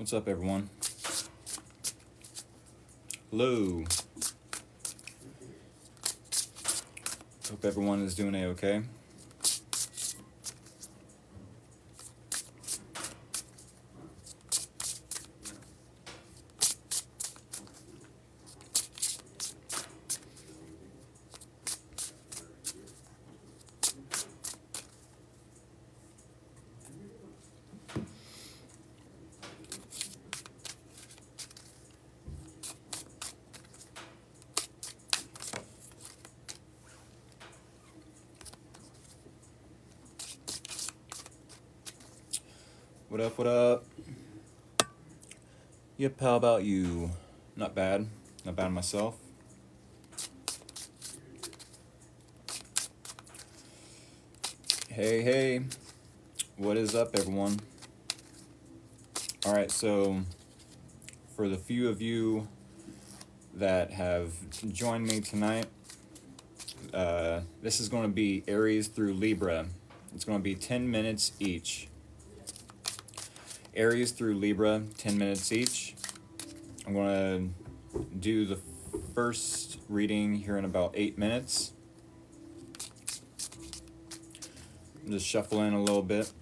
What's up, everyone? Hello. Hope everyone is doing A-okay. What up, what up? Yep, how about you? Not bad. Not bad myself. Hey, hey. What is up, everyone? Alright, so for the few of you that have joined me tonight, this is going to be Aries through Libra. It's going to be 10 minutes each. Aries through Libra, 10 minutes each. I'm going to do the first reading here in about 8 minutes. Just shuffle in a little bit.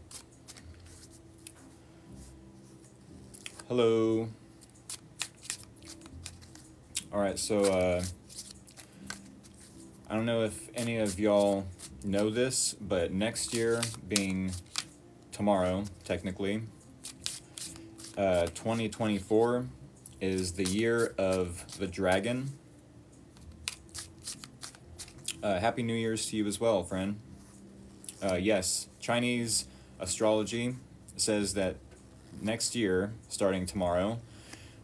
Hello. Alright, so I don't know if any of y'all know this, but next year, being tomorrow, technically, 2024 is the year of the dragon. Happy New Year's to you as well, friend. Yes, Chinese astrology says that next year, starting tomorrow,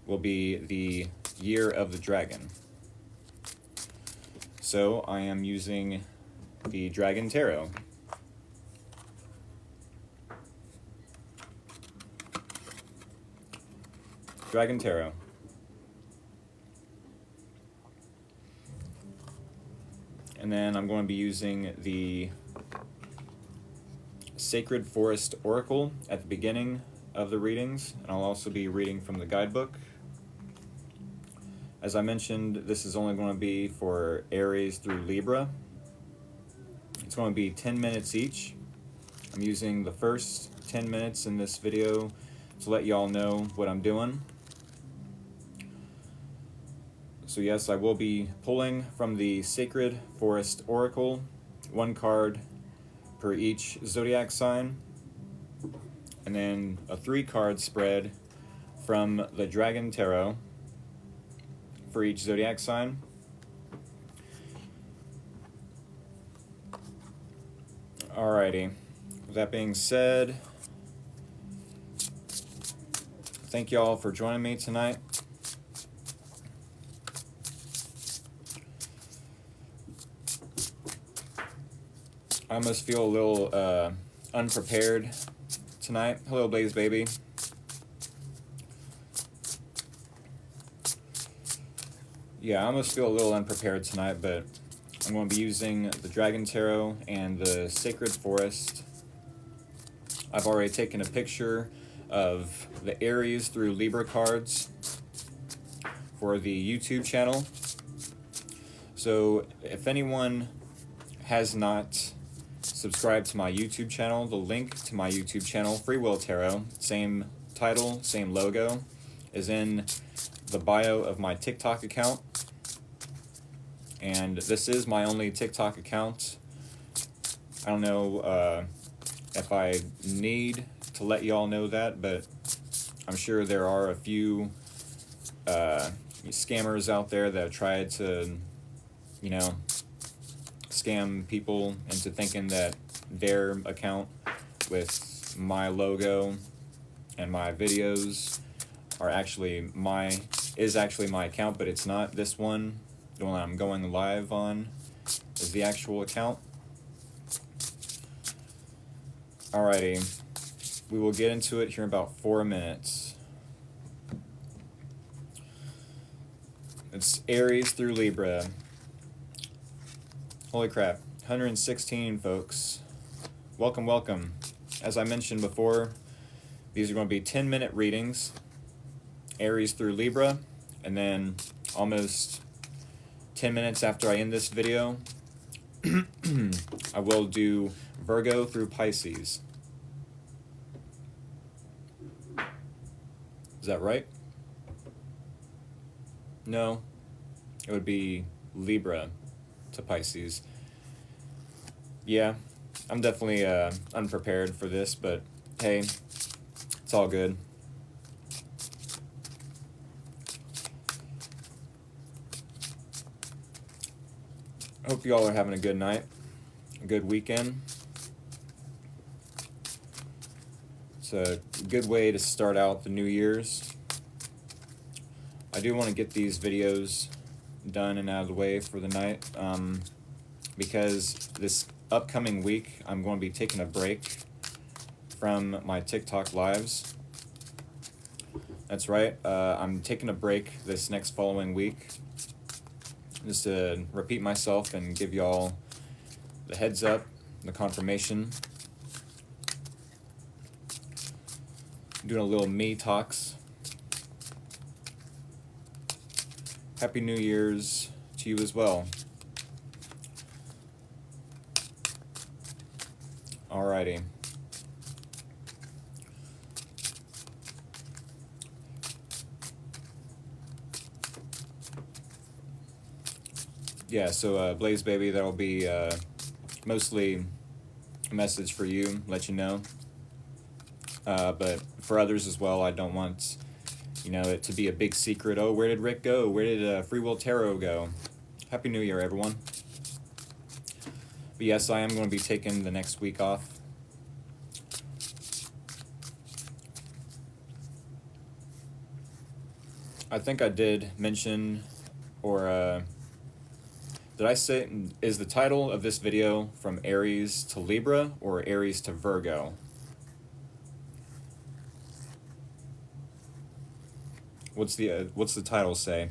will be the year of the dragon. So I am using the Dragon Tarot. Dragon Tarot. And then I'm going to be using the Sacred Forest Oracle at the beginning of the readings, and I'll also be reading from the guidebook. As I mentioned, this is only going to be for Aries through Libra. It's going to be 10 minutes each. I'm using the first 10 minutes in this video to let y'all know what I'm doing. So yes, I will be pulling from the Sacred Forest Oracle, one card per each zodiac sign, and then a 3-card spread from the Dragon Tarot for each zodiac sign. Alrighty, with that being said, thank y'all for joining me tonight. I almost feel a little unprepared tonight. Hello, Blaze Baby. Yeah, I almost feel a little unprepared tonight, but I'm going to be using the Dragon Tarot and the Sacred Forest. I've already taken a picture of the Aries through Libra cards for the YouTube channel. So if anyone has not subscribed to my YouTube channel, the link to my YouTube channel, Free Will Tarot, same title, same logo, is in the bio of my TikTok account. And this is my only TikTok account. I don't know if I need to let y'all know that, but I'm sure there are a few scammers out there that have tried to, you know, scam people into thinking that their account with my logo and my videos is actually my account, but it's not. This one, the one I'm going live on, is the actual account. Alrighty, we will get into it here in about 4 minutes. It's Aries through Libra. Holy crap, 116 folks. Welcome, welcome. As I mentioned before, these are going to be 10-minute readings. Aries through Libra, and then almost 10 minutes after I end this video, I will do Virgo through Pisces. Is that right? No, it would be Libra to Pisces. Yeah, I'm definitely unprepared for this, but hey, it's all good. Hope you all are having a good night, a good weekend. It's a good way to start out the New Year's. I do want to get these videos done and out of the way for the night, because this upcoming week I'm going to be taking a break from my TikTok lives. That's right, I'm taking a break this next following week, just to repeat myself and give y'all the heads up, the confirmation. Doing a little me talks. Happy New Year's to you as well. Alrighty. Yeah, so Blaze Baby, that'll be mostly a message for you, let you know. But for others as well, I don't want, it to be a big secret. Oh, where did Rick go? Where did Free Will Tarot go? Happy New Year, everyone. But yes, I am going to be taking the next week off. I think I did mention, or did I say, is the title of this video from Aries to Libra or Aries to Virgo? What's the title say?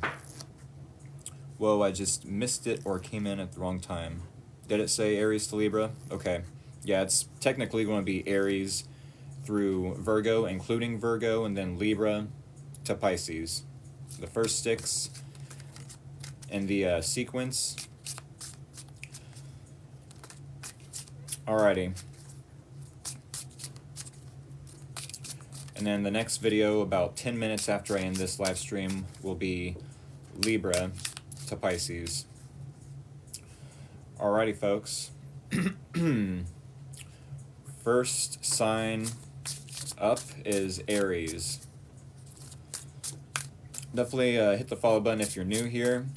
Whoa, I just missed it or came in at the wrong time. Did it say Aries to Libra? Okay. Yeah, it's technically going to be Aries through Virgo, including Virgo, and then Libra to Pisces. The first 6 in the sequence. Alrighty. And then the next video, about 10 minutes after I end this live stream, will be Libra to Pisces. Alrighty, folks. First sign up is Aries. Definitely hit the follow button if you're new here.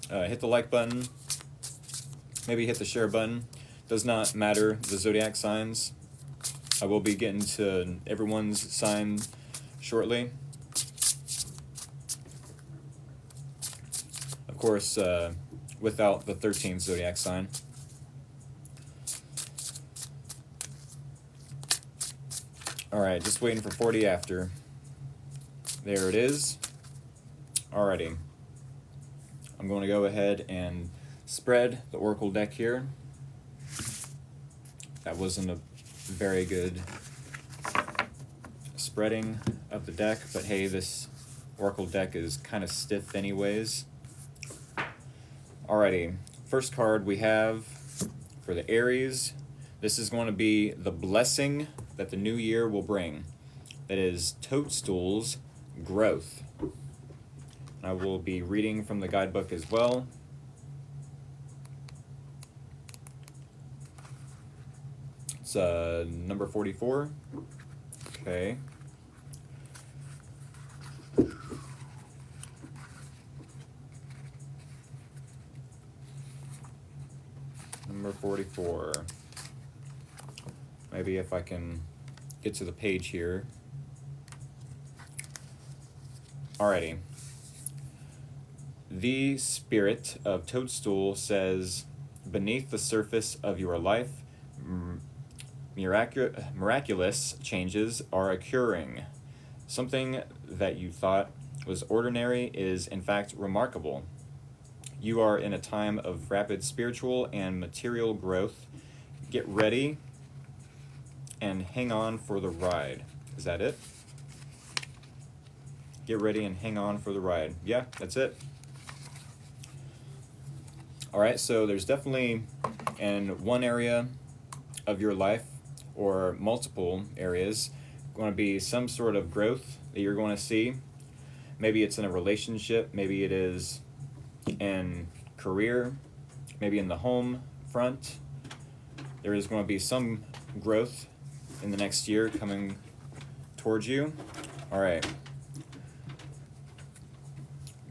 Hit the like button. Maybe hit the share button. Does not matter the zodiac signs. I will be getting to everyone's sign shortly. Of course, without the 13th zodiac sign. Alright, just waiting for 40 after. There it is. Alrighty. I'm going to go ahead and spread the Oracle deck here. That wasn't a very good spreading of the deck, but hey, this Oracle deck is kind of stiff anyways. Alrighty, first card we have for the Aries. This is going to be the blessing that the new year will bring. That is Toadstool's Growth. I will be reading from the guidebook as well. It's number 44. Okay. Number 44. Maybe if I can get to the page here. Alrighty. The spirit of Toadstool says, beneath the surface of your life, miraculous changes are occurring. Something that you thought was ordinary is in fact remarkable. You are in a time of rapid spiritual and material growth. Get ready and hang on for the ride. Is that it? get ready and hang on for the ride. Yeah, that's it. All right, so there's definitely in one area of your life or multiple areas going to be some sort of growth that you're going to see. Maybe it's in a relationship, maybe it is in career, maybe in the home front. There is going to be some growth in the next year coming towards you. All right.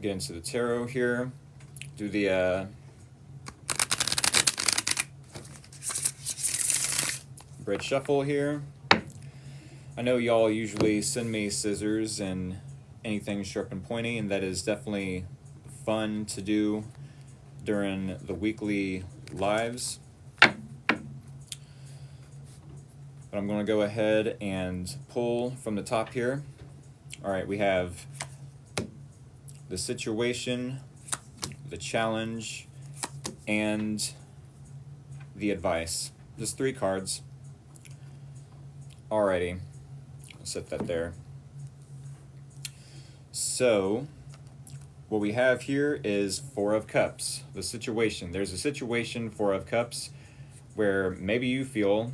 Get into the tarot here. Do the bread shuffle here. I know y'all usually send me scissors and anything sharp and pointy, and that is definitely fun to do during the weekly lives. But I'm going to go ahead and pull from the top here. All right, we have the situation, the challenge, and the advice. Just 3 cards. Alrighty, I'll set that there. So, what we have here is 4 of Cups, the situation. There's a situation, 4 of Cups, where maybe you feel,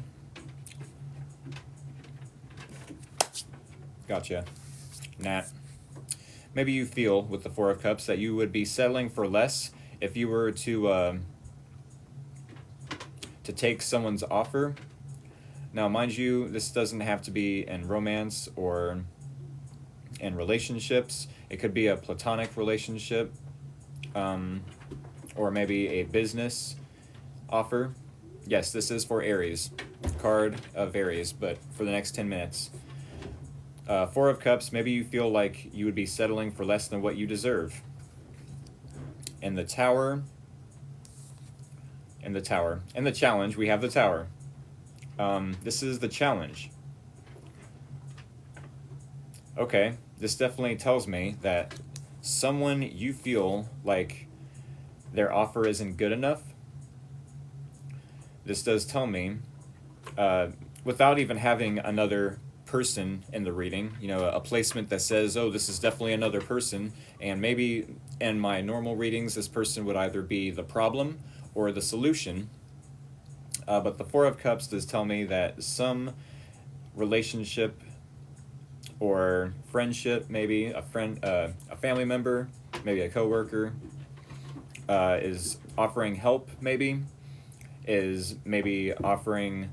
gotcha, Nat. Maybe you feel with the 4 of Cups that you would be settling for less if you were to take someone's offer. Now, mind you, this doesn't have to be in romance or in relationships. It could be a platonic relationship, or maybe a business offer. Yes, this is for Aries, card of Aries, but for the next 10 minutes. 4 of Cups, maybe you feel like you would be settling for less than what you deserve. And the Tower, and the challenge, we have the Tower. This is the challenge. Okay, this definitely tells me that someone you feel like their offer isn't good enough. This does tell me, without even having another person in the reading, you know, a placement that says, oh, this is definitely another person, and maybe in my normal readings this person would either be the problem or the solution, but the 4 of Cups does tell me that some relationship or friendship, maybe a friend, a family member, maybe a coworker, is offering help, maybe is maybe offering,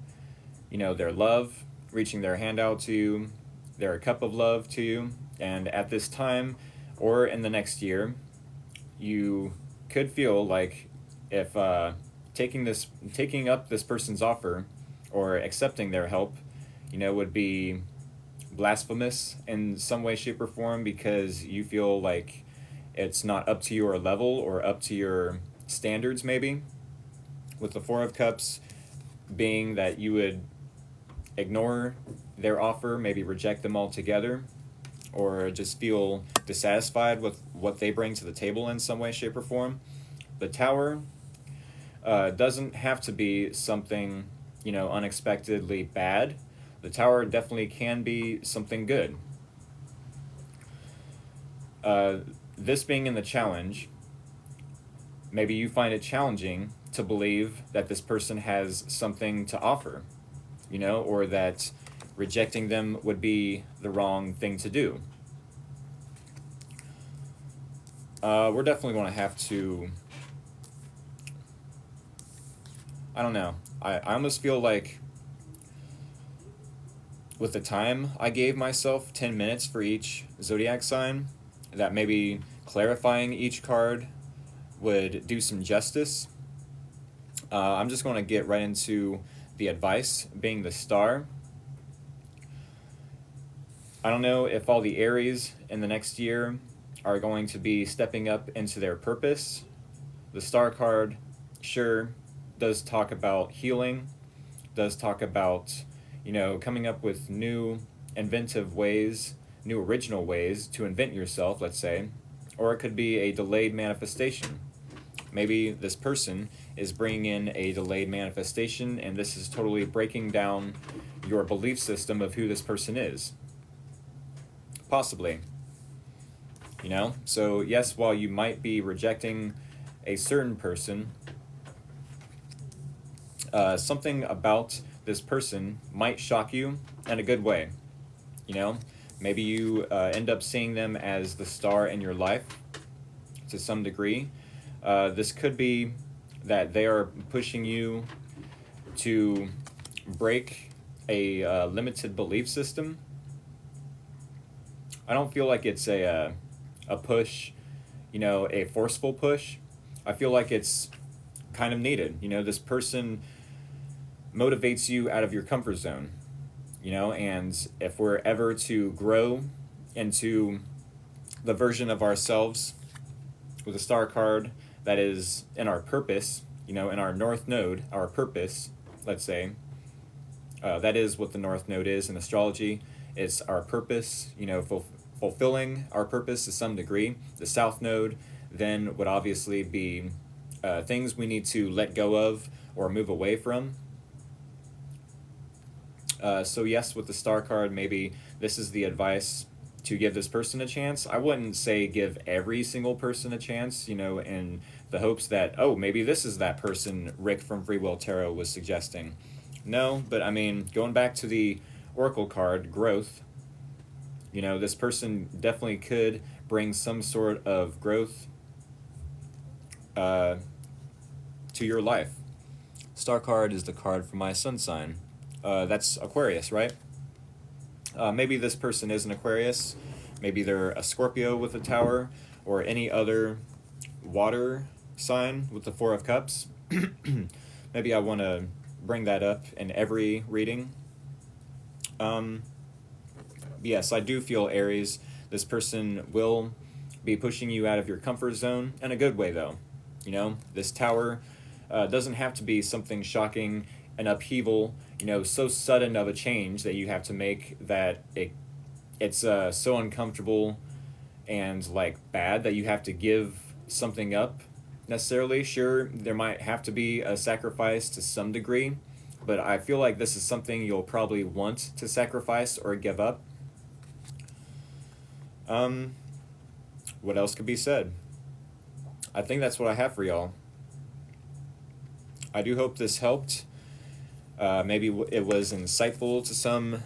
you know, their love, reaching their hand out to you, their cup of love to you. And at this time or in the next year, you could feel like if taking up this person's offer or accepting their help, you know, would be blasphemous in some way, shape, or form, because you feel like it's not up to your level or up to your standards, maybe. With the 4 of Cups being that you would ignore their offer, maybe reject them altogether, or just feel dissatisfied with what they bring to the table in some way, shape, or form. The Tower doesn't have to be something, you know, unexpectedly bad. The Tower definitely can be something good. This being in the challenge, maybe you find it challenging to believe that this person has something to offer, you know, or that rejecting them would be the wrong thing to do. We're definitely going to have to, I don't know, I almost feel like with the time I gave myself, 10 minutes for each zodiac sign, that maybe clarifying each card would do some justice. I'm just going to get right into the advice, being the Star. I don't know if all the Aries in the next year are going to be stepping up into their purpose. The Star card, sure, does talk about healing, does talk about, you know, coming up with new inventive ways, new original ways to invent yourself, let's say, or it could be a delayed manifestation. Maybe this person is bringing in a delayed manifestation, and this is totally breaking down your belief system of who this person is. Possibly. you know? So, yes, while you might be rejecting a certain person, something about this person might shock you in a good way, you know? Maybe you end up seeing them as the star in your life to some degree. This could be that they are pushing you to break a limited belief system. I don't feel like it's a push, you know, a forceful push. I feel like it's kind of needed. You know, this person motivates you out of your comfort zone, you know, and if we're ever to grow into the version of ourselves with a star card that is in our purpose, you know, in our north node, our purpose, let's say, that is what the north node is in astrology. It's our purpose, you know, fulfilling our purpose to some degree. The south node then would obviously be things we need to let go of or move away from. So yes, with the star card, maybe this is the advice to give this person a chance. I wouldn't say give every single person a chance, you know, in the hopes that, oh, maybe this is that person Rick from Free Will Tarot was suggesting. No, but I mean, going back to the Oracle card, growth, you know, this person definitely could bring some sort of growth to your life. Star card is the card for my sun sign. That's Aquarius, right? Maybe this person is an Aquarius. Maybe they're a Scorpio with a tower, or any other water sign with the Four of Cups. Maybe I want to bring that up in every reading. Yes, I do feel Aries. This person will be pushing you out of your comfort zone in a good way, though. You know, this tower doesn't have to be something shocking, an upheaval, you know, so sudden of a change that you have to make that it's so uncomfortable and like bad that you have to give something up necessarily. Sure, there might have to be a sacrifice to some degree, but I feel like this is something you'll probably want to sacrifice or give up. What else could be said? I think that's what I have for y'all. I do hope this helped. Maybe it was insightful to some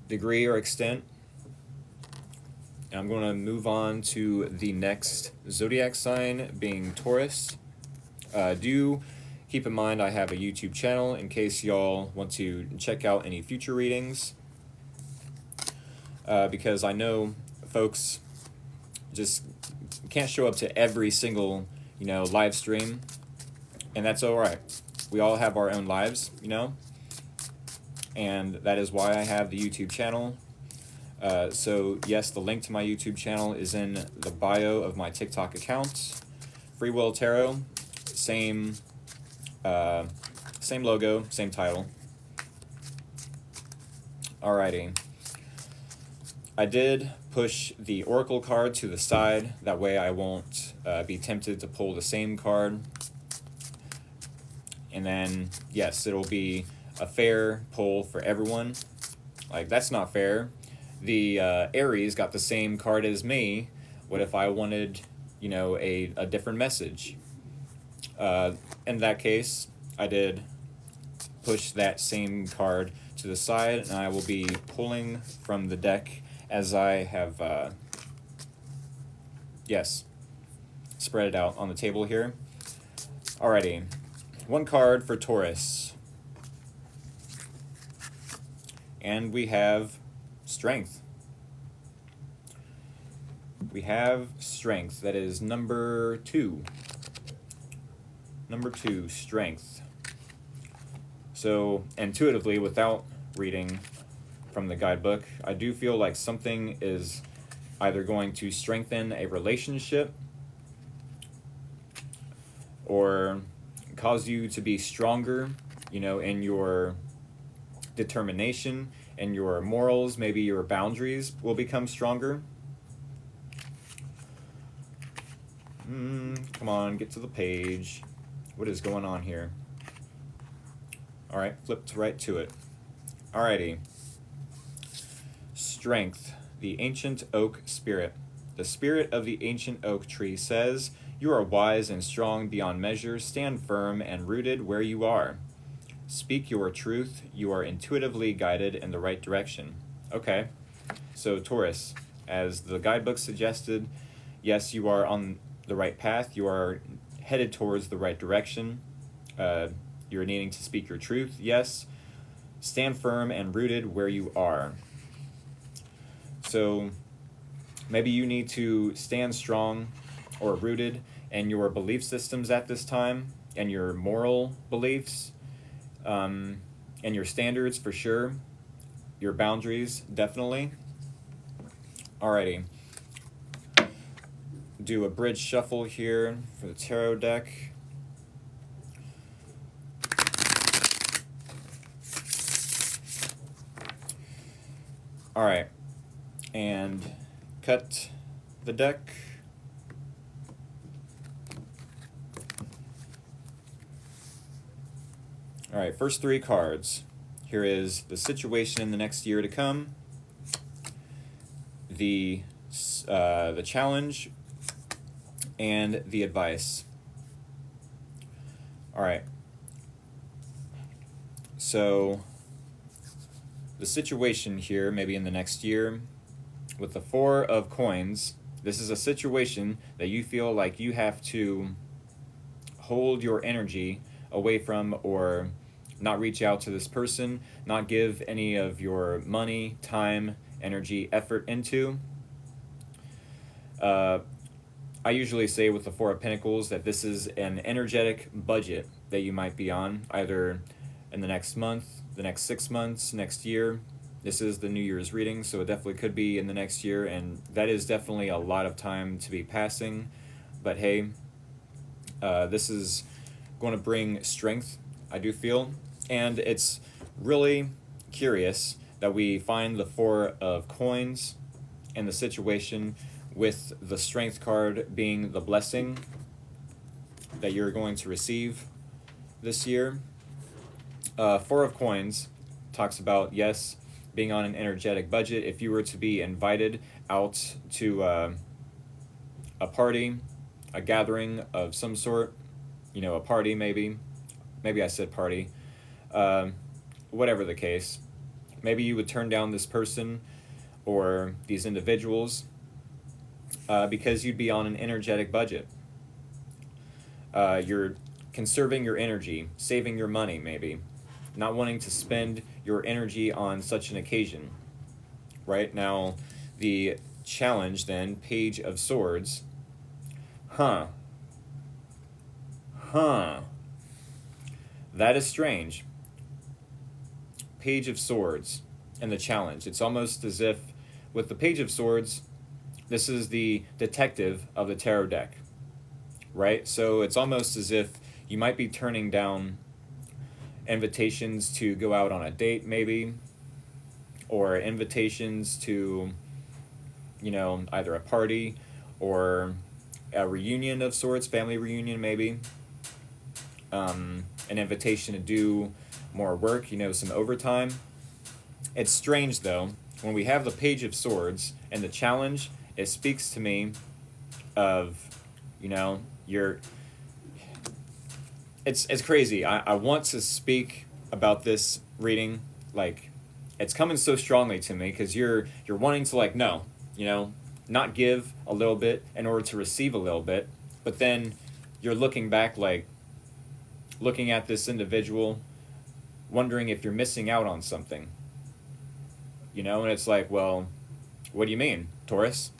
degree or extent. And I'm going to move on to the next zodiac sign, being Taurus. Do keep in mind I have a YouTube channel in case y'all want to check out any future readings. Because I know folks just can't show up to every single, you know, live stream, and that's all right. We all have our own lives, you know, and that is why I have the YouTube channel. So yes, the link to my YouTube channel is in the bio of my TikTok account. Free Will Tarot, same logo, same title. Alrighty. I did push the Oracle card to the side. That way I won't be tempted to pull the same card. And then, yes, it'll be a fair pull for everyone. Like, that's not fair. The Aries got the same card as me. What if I wanted, you know, a different message? In that case, I did push that same card to the side, and I will be pulling from the deck as I have, yes, spread it out on the table here. Alrighty, one card for Taurus. And we have strength. We have strength. That is number 2. Number 2, strength. So, intuitively, without reading from the guidebook, I do feel like something is either going to strengthen a relationship or cause you to be stronger, you know, in your determination and your morals. Maybe your boundaries will become stronger. Come on, get to the page. What is going on here? All right, flipped right to it. Alrighty. Strength, the ancient oak spirit. The spirit of the ancient oak tree says, "You are wise and strong beyond measure. Stand firm and rooted where you are. Speak your truth. You are intuitively guided in the right direction." Okay, so Taurus, as the guidebook suggested, yes, you are on the right path. You are headed towards the right direction. You're needing to speak your truth, yes. Stand firm and rooted where you are. So maybe you need to stand strong or rooted in your belief systems at this time, and your moral beliefs, and your standards for sure, your boundaries definitely. Alrighty. Do a bridge shuffle here for the tarot deck. Alright. And cut the deck. Alright, first three cards. Here is the situation in the next year to come, the challenge, and the advice. Alright. So, the situation here, maybe in the next year, with the Four of Coins, this is a situation that you feel like you have to hold your energy away from, or not reach out to this person, not give any of your money, time, energy, effort into. I usually say with the Four of Pentacles that this is an energetic budget that you might be on, either in the next month, the next 6 months, next year. This is the New Year's reading, so it definitely could be in the next year, and that is definitely a lot of time to be passing. But hey, this is going to bring strength, I do feel. And it's really curious that we find the Four of Coins in the situation, with the Strength card being the blessing that you're going to receive this year. Four of Coins talks about, yes, being on an energetic budget. If you were to be invited out to a party, a gathering of some sort, a party maybe I said party, whatever the case, maybe you would turn down this person or these individuals because you'd be on an energetic budget. You're conserving your energy, saving your money maybe, not wanting to spend your energy on such an occasion. Right now, the challenge then, Page of Swords. That is strange. Page of Swords and the challenge. It's almost as if with the Page of Swords, this is the detective of the tarot deck, right? So it's almost as if you might be turning down invitations to go out on a date maybe, or invitations to, either a party or a reunion of sorts, family reunion maybe, an invitation to do more work, some overtime. It's strange though, when we have the Page of Swords and the challenge, it speaks to me of, it's crazy. I want to speak about this reading, like, it's coming so strongly to me, because you're wanting to, not give a little bit in order to receive a little bit, but then you're looking back, looking at this individual, wondering if you're missing out on something, and it's like, well, what do you mean, Taurus?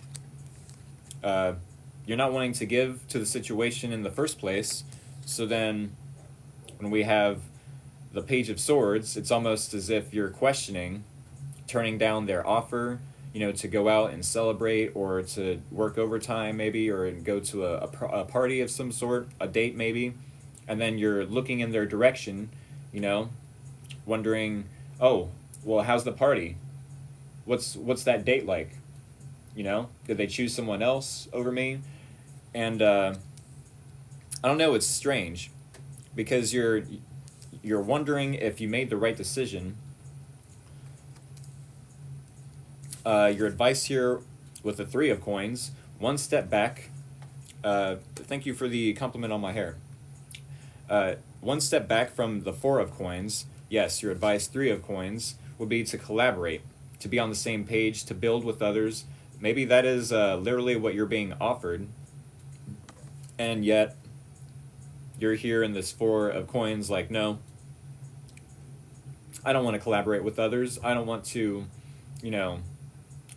You're not wanting to give to the situation in the first place, so then when we have the Page of Swords, it's almost as if you're questioning, turning down their offer, to go out and celebrate, or to work overtime maybe, or go to a party of some sort, a date maybe, and then you're looking in their direction, wondering, oh, well, how's the party? What's that date like? Did they choose someone else over me? And I don't know, it's strange, because you're wondering if you made the right decision. Your advice here with the Three of Coins one step back. Thank you for the compliment on my hair. One step back from the Four of Coins, yes, your advice, Three of Coins, would be to collaborate, to be on the same page, to build with others. Maybe that is literally what you're being offered, and yet you're here in this Four of Coins like, no, I don't want to collaborate with others. I don't want to, you know,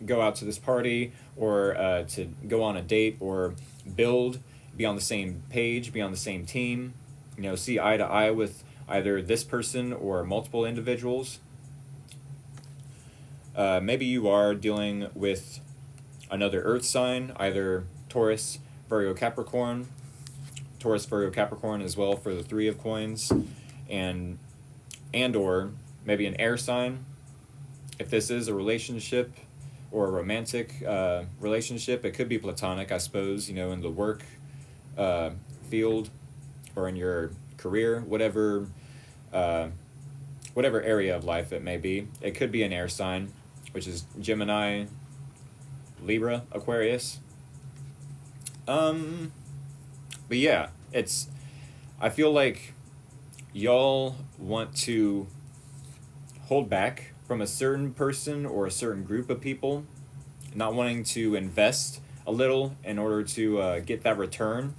go out to this party or to go on a date or build, be on the same page, be on the same team, you know, see eye to eye with either this person or multiple individuals. Maybe you are dealing with another earth sign, either Taurus, Virgo, Capricorn, Taurus, Virgo, Capricorn as well for the Three of Coins, and or maybe an air sign. If this is a relationship or a romantic relationship, it could be platonic, I suppose, you know, in the work field or in your career, whatever area of life it may be. It could be an air sign, which is Gemini, Libra, Aquarius. But yeah, I feel like y'all want to hold back from a certain person or a certain group of people, not wanting to invest a little in order to get that return.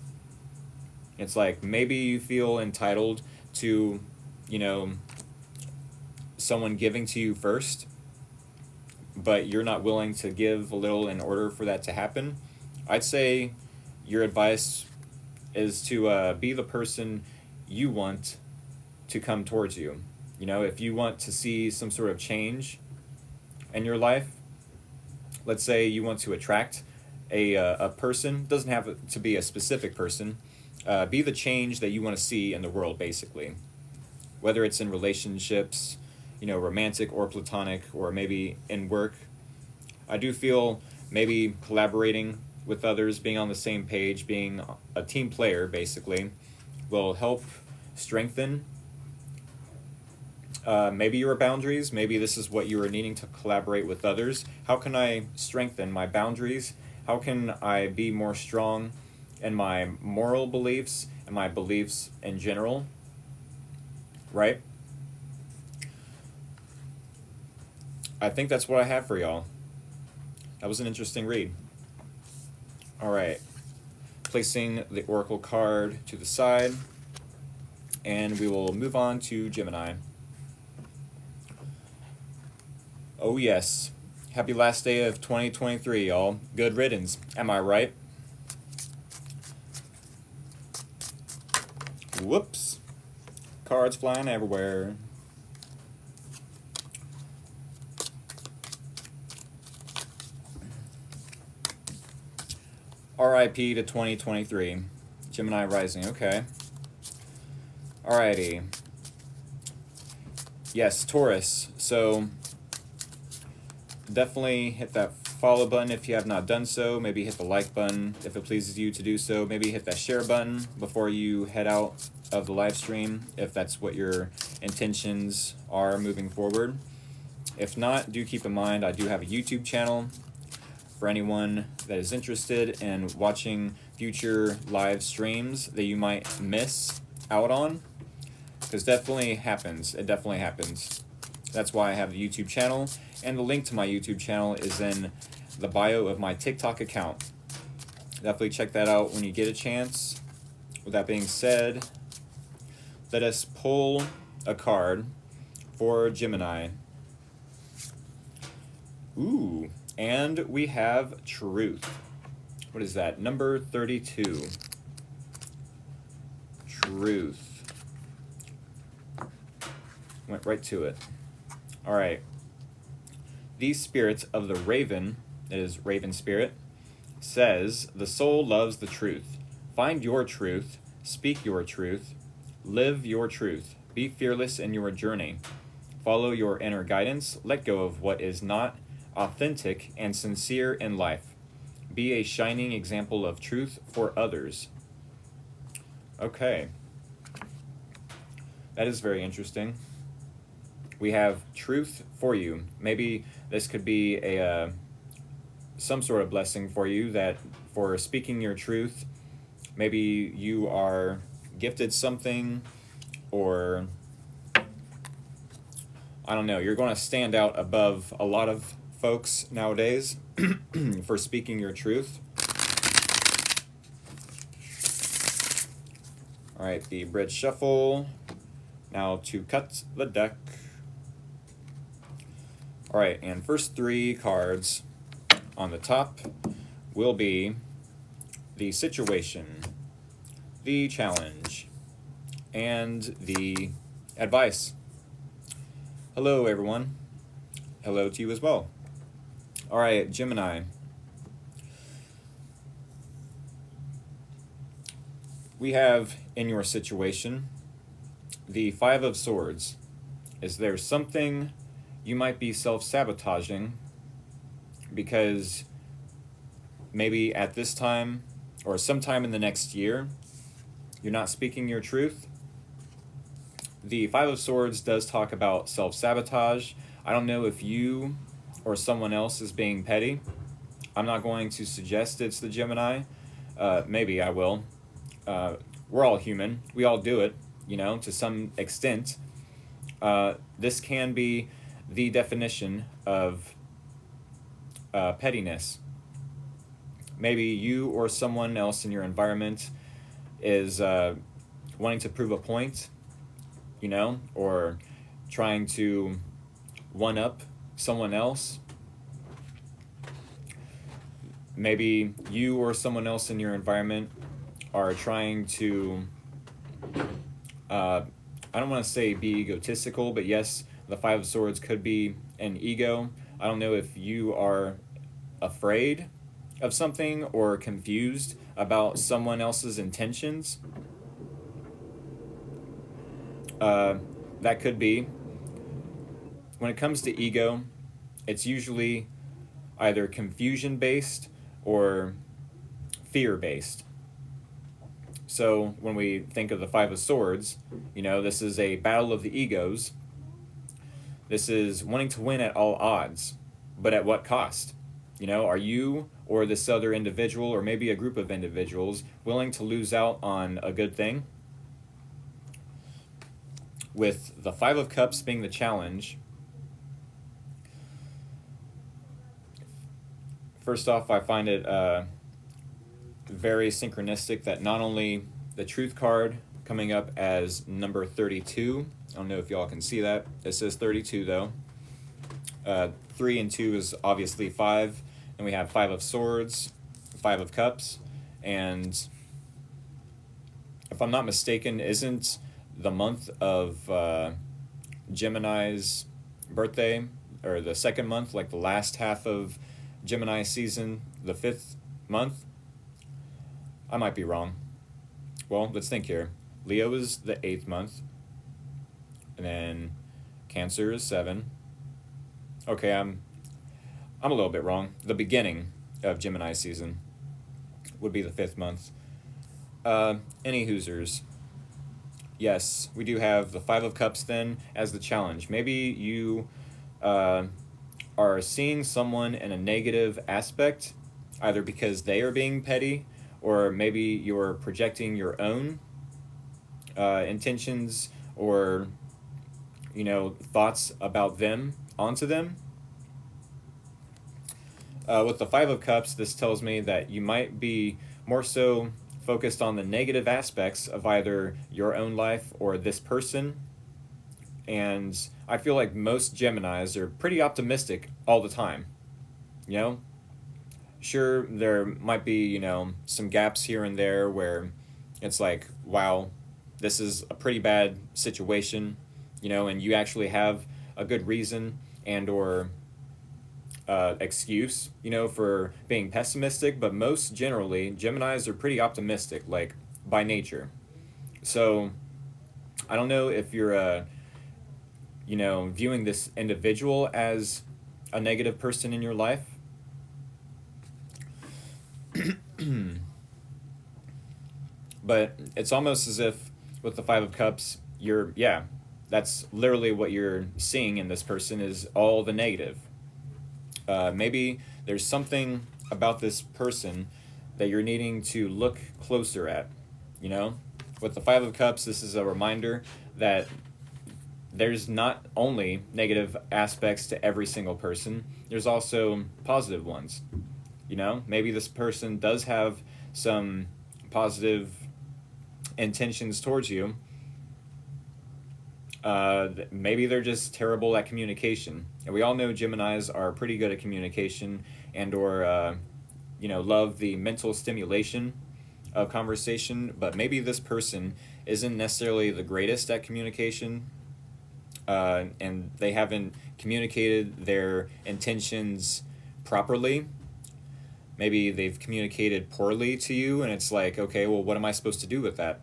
It's like maybe you feel entitled to, you know, someone giving to you first, but you're not willing to give a little in order for that to happen. I'd say your advice is to be the person you want to come towards you. You know, if you want to see some sort of change in your life, let's say you want to attract a person, doesn't have to be a specific person, be the change that you want to see in the world, basically. Whether it's in relationships, you know, romantic or platonic, or maybe in work. I do feel maybe collaborating with others, being on the same page, being a team player, basically, will help strengthen maybe your boundaries. Maybe this is what you are needing to collaborate with others. How can I strengthen my boundaries? How can I be more strong in my moral beliefs and my beliefs in general? Right? I think that's what I have for y'all. That was an interesting read. All right. Placing the Oracle card to the side, and we will move on to Gemini. Oh yes, happy last day of 2023, y'all. Good riddance, am I right? Whoops. Cards flying everywhere. RIP to 2023. Gemini rising, okay. Alrighty. Yes, Taurus. So definitely hit that follow button if you have not done so. Maybe hit the like button if it pleases you to do so. Maybe hit that share button before you head out of the live stream if that's what your intentions are moving forward. If not, do keep in mind I do have a YouTube channel for anyone that is interested in watching future live streams that you might miss out on. Because definitely happens. It definitely happens. That's why I have the YouTube channel. And the link to my YouTube channel is in the bio of my TikTok account. Definitely check that out when you get a chance. With that being said, let us pull a card for Gemini. Ooh, and we have Truth. What is that? Number 32. Truth. Went right to it. All right. The spirit of the raven, that is Raven Spirit, says, the soul loves the truth. Find your truth, speak your truth, live your truth, be fearless in your journey. Follow your inner guidance, let go of what is not authentic and sincere in life. Be a shining example of truth for others. Okay. That is very interesting. We have truth for you. Maybe this could be a some sort of blessing for you, that for speaking your truth. Maybe you are gifted something, or I don't know, you're going to stand out above a lot of folks nowadays for speaking your truth. All right, the bridge shuffle. Now to cut the deck. All right, and first three cards on the top will be the situation, the challenge, and the advice. Hello, everyone. Hello to you as well. All right, Gemini. We have in your situation the Five of Swords. Is there something you might be self-sabotaging because maybe at this time or sometime in the next year you're not speaking your truth? The Five of Swords does talk about self-sabotage. I don't know if you or someone else is being petty. I'm not going to suggest it's the Gemini. Maybe I will. We're all human. We all do it, to some extent. This can be the definition of pettiness. Maybe you or someone else in your environment is wanting to prove a point, or trying to one-up someone else. Maybe you or someone else in your environment are trying to, I don't want to say be egotistical, but yes, the Five of Swords could be an ego. I don't know if you are afraid of something or confused about someone else's intentions. That could be. When it comes to ego, it's usually either confusion-based or fear-based. So when we think of the Five of Swords, this is a battle of the egos. This is wanting to win at all odds, but at what cost? Are you or this other individual, or maybe a group of individuals, willing to lose out on a good thing? With the Five of Cups being the challenge, first off, I find it very synchronistic that not only the Truth card coming up as number 32, I don't know if y'all can see that, it says 32 though. 3 and 2 is obviously 5, and we have Five of Swords, Five of Cups, and if I'm not mistaken, isn't the month of Gemini's birthday, or the second month, like the last half of Gemini season, the 5th month? I might be wrong. Well, let's think here. Leo is the 8th month, and then Cancer is 7. Okay, I'm a little bit wrong. The beginning of Gemini season would be the 5th month. Any Hoosers. Yes, we do have the Five of Cups then as the challenge. Maybe you are seeing someone in a negative aspect, either because they are being petty, or maybe you're projecting your own intentions or thoughts about them onto them. With the Five of Cups, this tells me that you might be more so focused on the negative aspects of either your own life or this person. And I feel like most Geminis are pretty optimistic all the time. Sure, there might be, some gaps here and there where it's like, wow, this is a pretty bad situation, and you actually have a good reason and or excuse, for being pessimistic. But most generally, Geminis are pretty optimistic, like, by nature. So I don't know if you're, viewing this individual as a negative person in your life. But it's almost as if with the Five of Cups, that's literally what you're seeing in this person, is all the negative. Maybe There's something about this person that you're needing to look closer at, you know? With the Five of Cups, this is a reminder that there's not only negative aspects to every single person, there's also positive ones. You know, maybe this person does have some positive intentions towards you. Maybe they're just terrible at communication. And we all know Geminis are pretty good at communication and or, love the mental stimulation of conversation. But maybe this person isn't necessarily the greatest at communication, and they haven't communicated their intentions properly. Maybe they've communicated poorly to you, and it's like, okay, well, what am I supposed to do with that?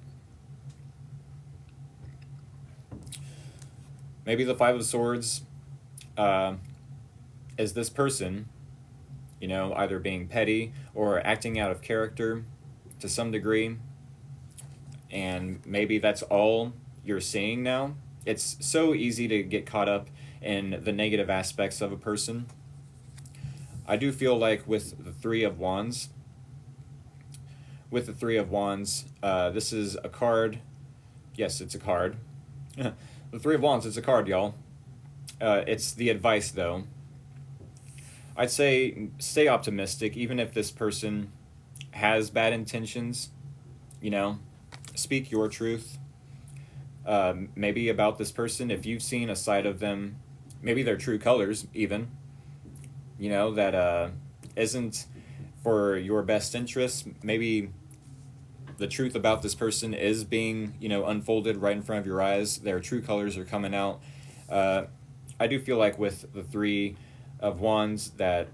Maybe the Five of Swords is this person, either being petty or acting out of character to some degree, and maybe that's all you're seeing now. It's so easy to get caught up in the negative aspects of a person. I do feel like with the Three of Wands, this is a card. Yes, it's a card. The Three of Wands, it's a card, y'all. It's the advice, though. I'd say stay optimistic, even if this person has bad intentions. Speak your truth. Maybe about this person, if you've seen a side of them, maybe their true colors, even, that isn't for your best interest. Maybe the truth about this person is being, unfolded right in front of your eyes. Their true colors are coming out. I do feel like with the Three of Wands that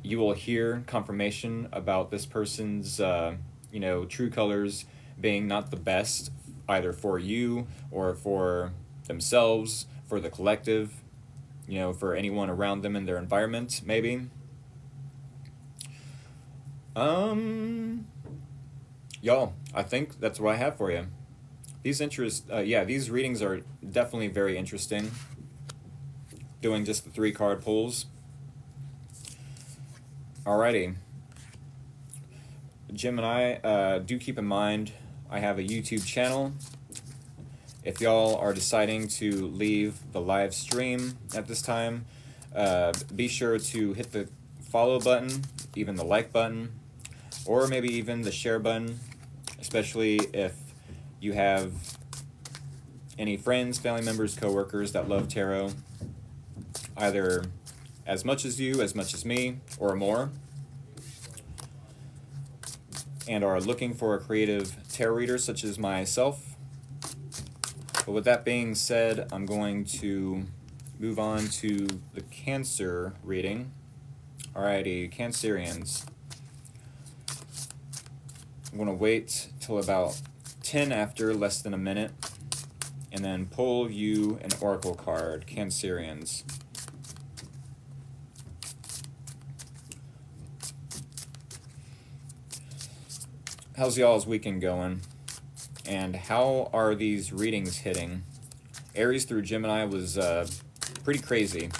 you will hear confirmation about this person's, true colors being not the best, either for you or for themselves, for the collective, for anyone around them in their environment, maybe. Y'all, I think that's what I have for you. These readings are definitely very interesting. Doing just the 3-card pulls. Alrighty. Gemini, do keep in mind, I have a YouTube channel. If y'all are deciding to leave the live stream at this time, be sure to hit the follow button, even the like button, or maybe even the share button, especially if you have any friends, family members, coworkers that love tarot, either as much as you, as much as me, or more, and are looking for a creative tarot reader such as myself. But with that being said, I'm going to move on to the Cancer reading. Alrighty, Cancerians. I'm going to wait till about 10 after, less than a minute, and then pull you an oracle card, Cancerians. How's y'all's weekend going? And how are these readings hitting? Aries through Gemini was pretty crazy.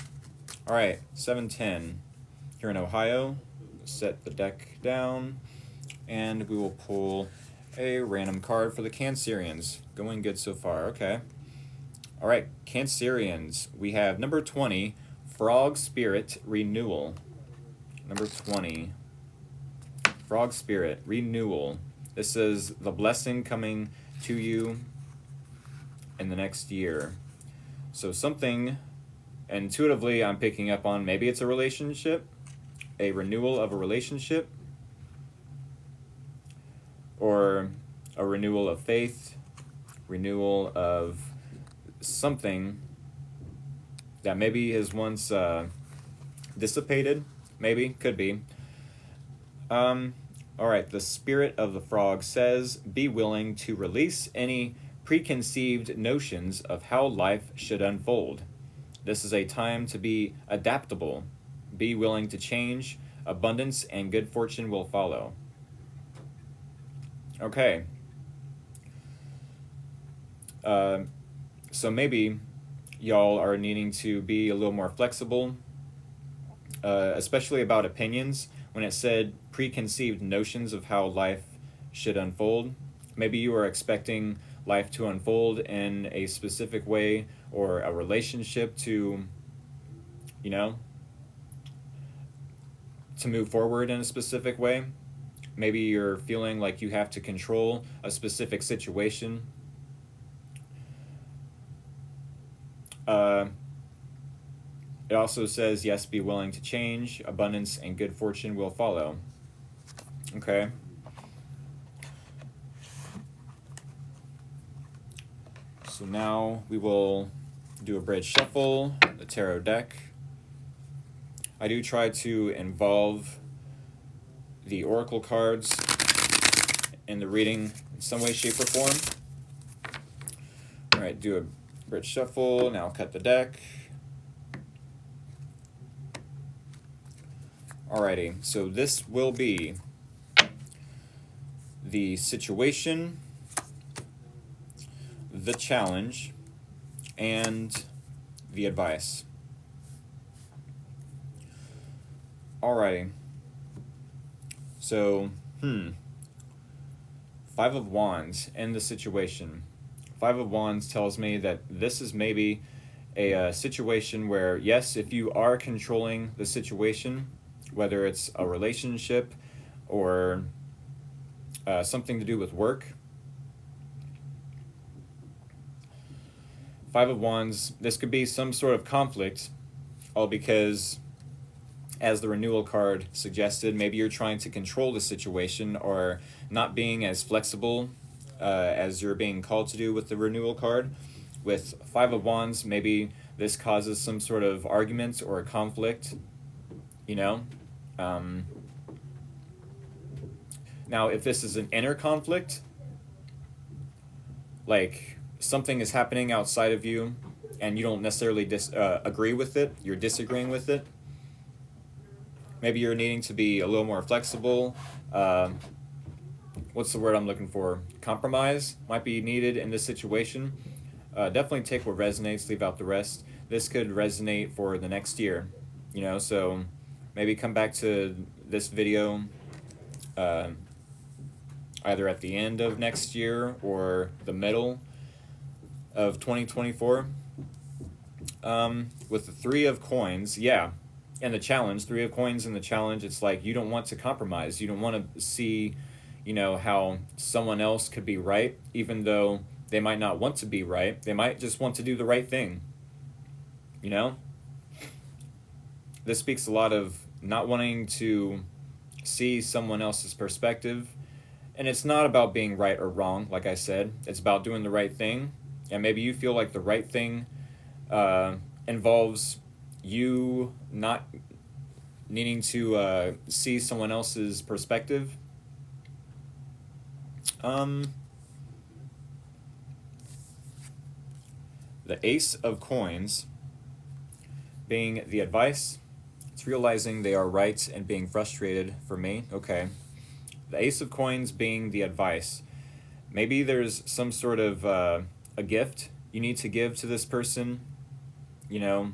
Alright, 710. Here in Ohio, set the deck down, and we will pull a random card for the Cancerians. Going good so far, okay. Alright, Cancerians. We have number 20, Frog Spirit Renewal. Number 20, Frog Spirit Renewal. This is the blessing coming to you in the next year. So something intuitively I'm picking up on, maybe it's a relationship, a renewal of a relationship, or a renewal of faith, renewal of something that maybe has once dissipated, maybe, could be. Alright, the Spirit of the Frog says, be willing to release any preconceived notions of how life should unfold. This is a time to be adaptable. Be willing to change. Abundance and good fortune will follow. Okay. So maybe y'all are needing to be a little more flexible especially about opinions, when it said preconceived notions of how life should unfold. Maybe you are expecting life to unfold in a specific way, or a relationship to, you know, to move forward in a specific way. Maybe you're feeling like you have to control a specific situation. Uh, it also says, yes, be willing to change. Abundance and good fortune will follow. Okay. So now we will do a bridge shuffle, the tarot deck. I do try to involve the oracle cards in the reading in some way, shape, or form. All right, do a bridge shuffle. Now cut the deck. Alrighty, so this will be the situation, the challenge, and the advice. Alrighty. So, Five of Wands in the situation. Five of Wands tells me that this is maybe a situation where, yes, if you are controlling the situation, whether it's a relationship or something to do with work. Five of Wands, this could be some sort of conflict, all because, as the renewal card suggested, maybe you're trying to control the situation or not being as flexible as you're being called to do with the renewal card. With Five of Wands, maybe this causes some sort of argument or a conflict, you know. Now, if this is an inner conflict, like something is happening outside of you and you don't necessarily agree with it, you're disagreeing with it, maybe you're needing to be a little more flexible. What's the word I'm looking for? Compromise might be needed in this situation. Definitely take what resonates, leave out the rest. This could resonate for the next year, you know, so maybe come back to this video either at the end of next year or the middle of 2024. With the Three of Coins, yeah, and the challenge, Three of Coins and the challenge, it's like you don't want to compromise. You don't want to see, you know, how someone else could be right, even though they might not want to be right. They might just want to do the right thing, you know? This speaks a lot of not wanting to see someone else's perspective. And it's not about being right or wrong, like I said. It's about doing the right thing. And maybe you feel like the right thing involves you not needing to see someone else's perspective. The Ace of Coins being the advice. It's realizing they are right and being frustrated for me. Okay. The Ace of Coins being the advice. Maybe there's some sort of a gift you need to give to this person. You know,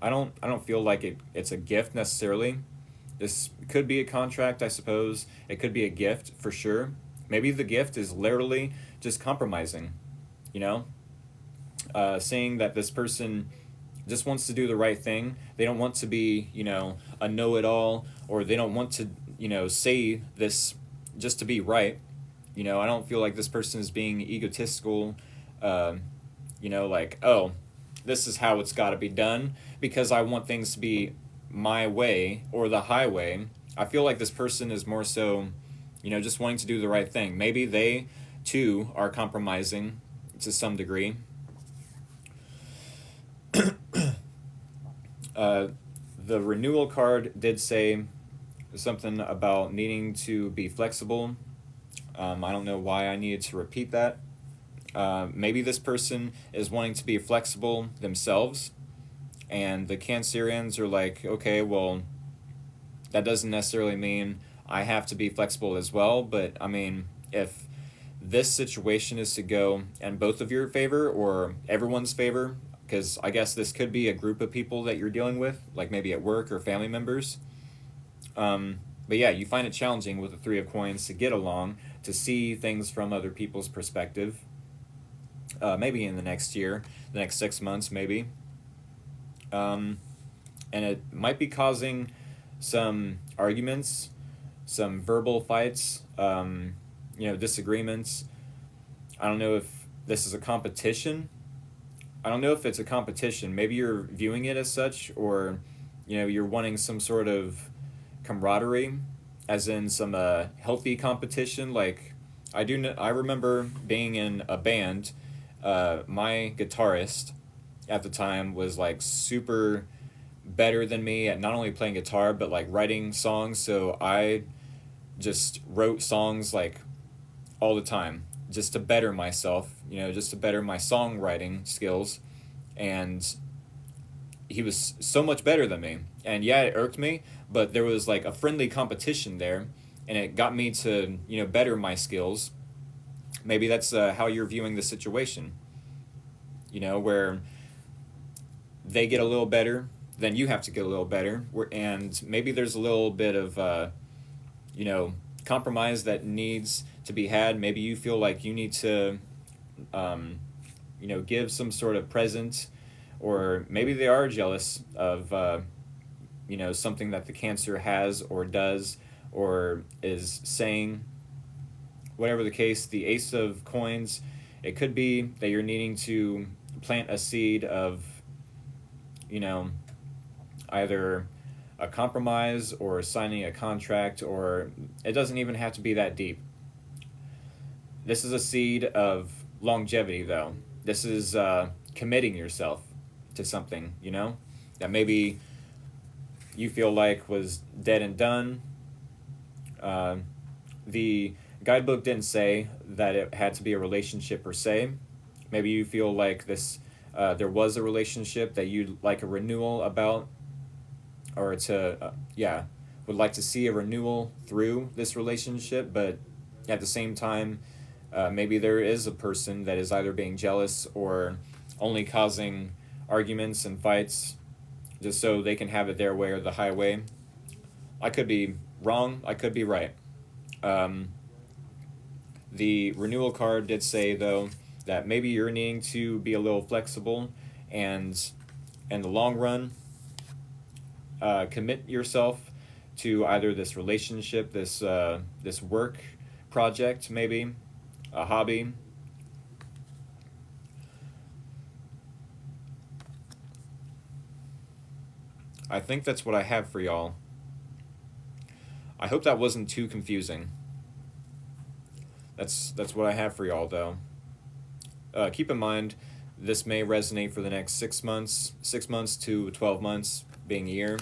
I don't feel like it's a gift necessarily. This could be a contract, I suppose. It could be a gift for sure. Maybe the gift is literally just compromising, you know? Saying that this person just wants to do the right thing. They don't want to be, you know, a know-it-all, or they don't want to, you know, say this just to be right. You know, I don't feel like this person is being egotistical, you know, like, oh, this is how it's got to be done because I want things to be my way or the highway. I feel like this person is more so, you know, just wanting to do the right thing. Maybe they, too, are compromising to some degree. The renewal card did say something about needing to be flexible. I don't know why I needed to repeat that. Maybe this person is wanting to be flexible themselves, and the Cancerians are like, okay, well, that doesn't necessarily mean I have to be flexible as well, but I mean, if this situation is to go in both of your favor or everyone's favor, because I guess this could be a group of people that you're dealing with, like maybe at work or family members. But yeah, you find it challenging with the Three of Coins to get along, to see things from other people's perspective. Maybe in the next year, the next 6 months, maybe. And it might be causing some arguments, some verbal fights, disagreements. I don't know if this is a competition. I don't know if it's a competition. Maybe you're viewing it as such, or you're wanting some sort of camaraderie, as in some healthy competition. Like I remember being in a band. My guitarist at the time was like super better than me at not only playing guitar but like writing songs. So I just wrote songs like all the time, just to better myself, just to better my songwriting skills. And he was so much better than me. And yeah, it irked me, but there was like a friendly competition there, and it got me to, better my skills. Maybe that's how you're viewing the situation, where they get a little better, then you have to get a little better. And maybe there's a little bit of, compromise that needs to be had. Maybe you feel like you need to, give some sort of present, or maybe they are jealous of, something that the Cancer has or does or is saying. Whatever the case, the Ace of Coins, it could be that you're needing to plant a seed of, either a compromise or signing a contract, or it doesn't even have to be that deep. This is a seed of longevity, though. This is committing yourself to something, that maybe you feel like was dead and done. The guidebook didn't say that it had to be a relationship per se. Maybe you feel like there was a relationship that you'd like a renewal about, or would like to see a renewal through this relationship. But at the same time, maybe there is a person that is either being jealous or only causing arguments and fights just so they can have it their way or the highway. I could be wrong, I could be right. The renewal card did say, though, that maybe you're needing to be a little flexible and, in the long run, commit yourself to either this relationship, this work project, maybe a hobby. I think that's what I have for y'all. I hope that wasn't too confusing. That's what I have for y'all, though. Keep in mind, this may resonate for the next 6 months, 6 months to 12 months, being a year.